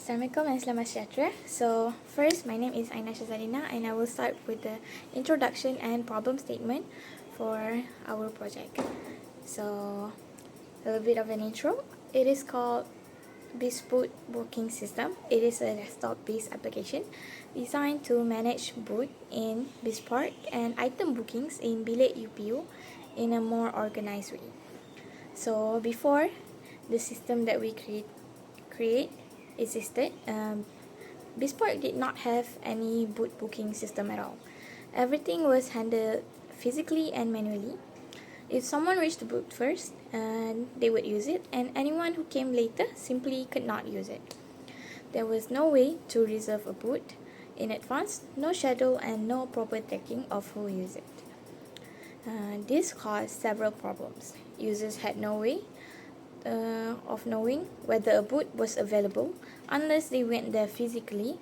Assalamualaikum and selamat sejahtera. So first, my name is Aina Shazalina and I will start with the introduction and problem statement for our project. So a little bit of an intro. It is called Bespoke Booking System. It is a desktop-based application designed to manage boot in Bespoke and item bookings in Bilik UPU in a more organized way. So before the system that we create existed, Bespoke did not have any boot booking system at all. Everything was handled physically and manually. If someone reached the boot first, they would use it, and anyone who came later simply could not use it. There was no way to reserve a boot in advance, no schedule, and no proper tracking of who used it. This caused several problems. Users had no way of knowing whether a boot was available unless they went there physically.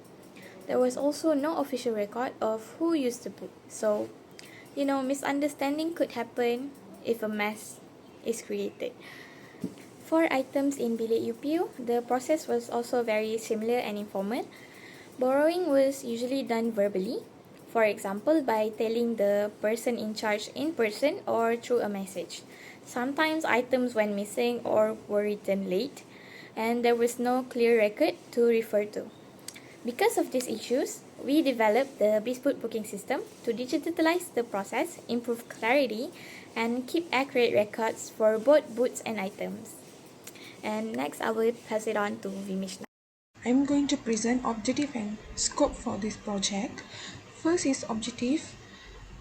There was also no official record of who used the boot, so misunderstanding could happen if a mess is created. For items in Bilik UPU, the process was also very similar and informal. Borrowing was usually done verbally, for example by telling the person in charge in person or through a message. Sometimes items went missing or were returned late, and there was no clear record to refer to. Because of these issues, we developed the Bespoke booking system to digitalize the process, improve clarity, and keep accurate records for both boots and items. And next, I will pass it on to Vimish. I'm going to present objective and scope for this project. First is objective.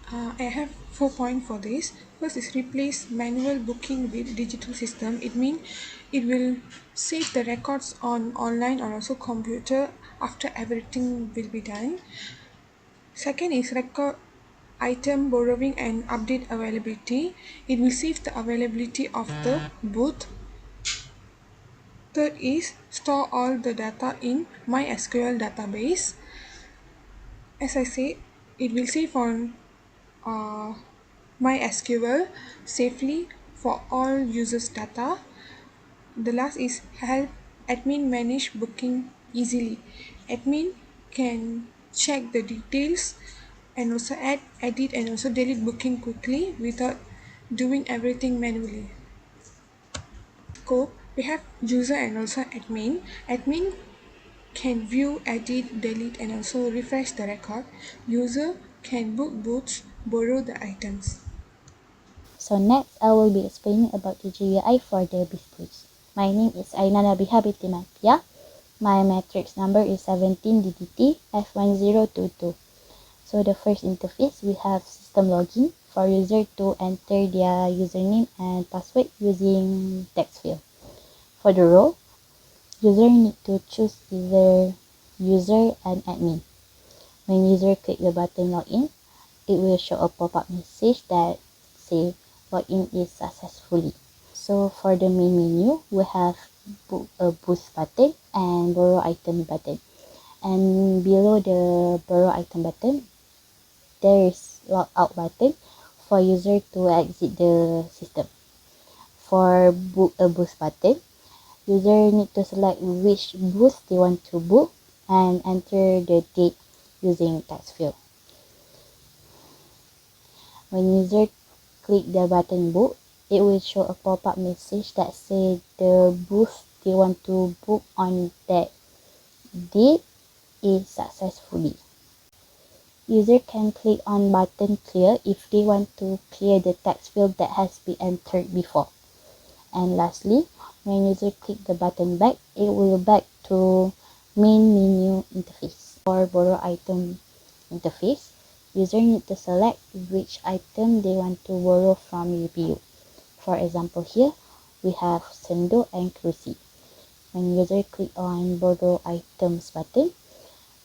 I have 4 points for this. First is replace manual booking with digital system. It means it will save the records on online or also computer after everything will be done. Second is record item borrowing and update availability. It will save the availability of the booth. Third is store all the data in MySQL database. As I said, it will save on MySQL safely for all users' data. The last is help admin manage booking easily. Admin can check the details and also add, edit and also delete booking quickly without doing everything manually. Scope, we have user and also admin. Admin can view, edit, delete and also refresh the record. User can book boots, borrow the items. So next, I will be explaining about the GUI for the Bespoke. My name is Aina Nabiha binti Mapia. My matrix number is 17DDT F1022. So the first interface, we have system login for user to enter their username and password using text field. For the role, user need to choose either user and admin. When user click the button login, it will show a pop-up message that say login is successfully. So for the main menu, we have a boost button and borrow item button. And below the borrow item button, there is log out button for user to exit the system. For book a boost button, user need to select which boost they want to book and enter the date using text field. When user click the button book, it will show a pop-up message that says the booth they want to book on that date is successfully. User can click on button clear if they want to clear the text field that has been entered before. And lastly, when user click the button back, it will back to main menu interface. For borrow item interface, user need to select which item they want to borrow from UPU. For example here, we have Sendo and Cruci. When user click on borrow items button,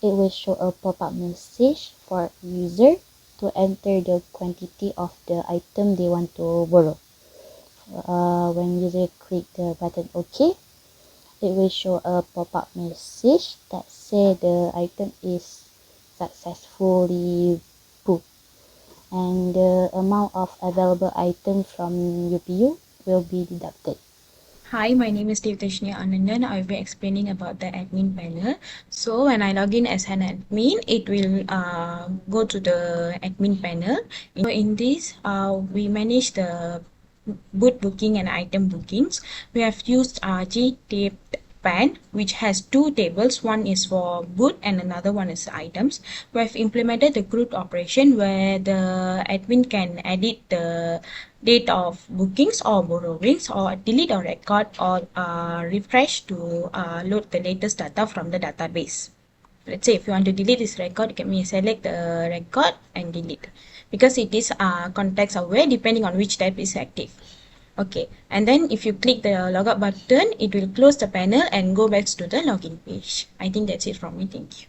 it will show a pop-up message for user to enter the quantity of the item they want to borrow. When user click the button OK, it will show a pop-up message that says the item is successfully booked and the amount of available items from UPU will be deducted. Hi, my name is Devdashni Anandan. I'll be explaining about the admin panel. So when I log in as an admin, it will go to the admin panel. So in this, we manage the boot booking and item bookings. We have used G-taped pan, which has two tables. One is for boot and another one is items. We have implemented the group operation where the admin can edit the date of bookings or borrowings, or delete or record, or refresh to load the latest data from the database. Let's say if you want to delete this record, you can select the record and delete, because it is context aware depending on which type is active. Okay, and then if you click the logout button, it will close the panel and go back to the login page. I think that's it from me. Thank you.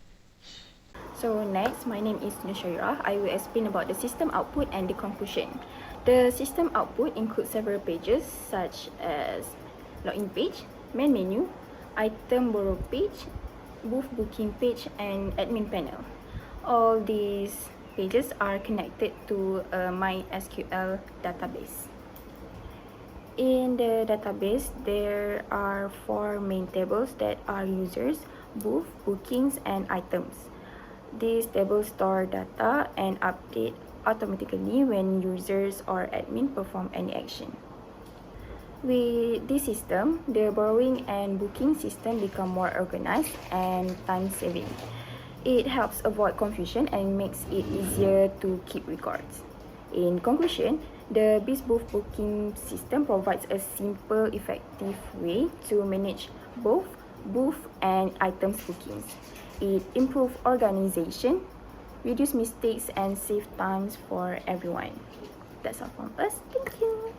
So next, my name is Nushairah. I will explain about the system output and the conclusion. The system output includes several pages such as login page, main menu, item borrow page, booth booking page, and admin panel. All these pages are connected to a MySQL database. In the database, there are 4 main tables that are users, booth, bookings, and items. These tables store data and update automatically when users or admin perform any action. With this system, the borrowing and booking system become more organized and time-saving. It helps avoid confusion and makes it easier to keep records. In conclusion, the BizBooth booking system provides a simple, effective way to manage both booth and items bookings. It improves organization, reduce mistakes, and save times for everyone. That's all from us. Thank you.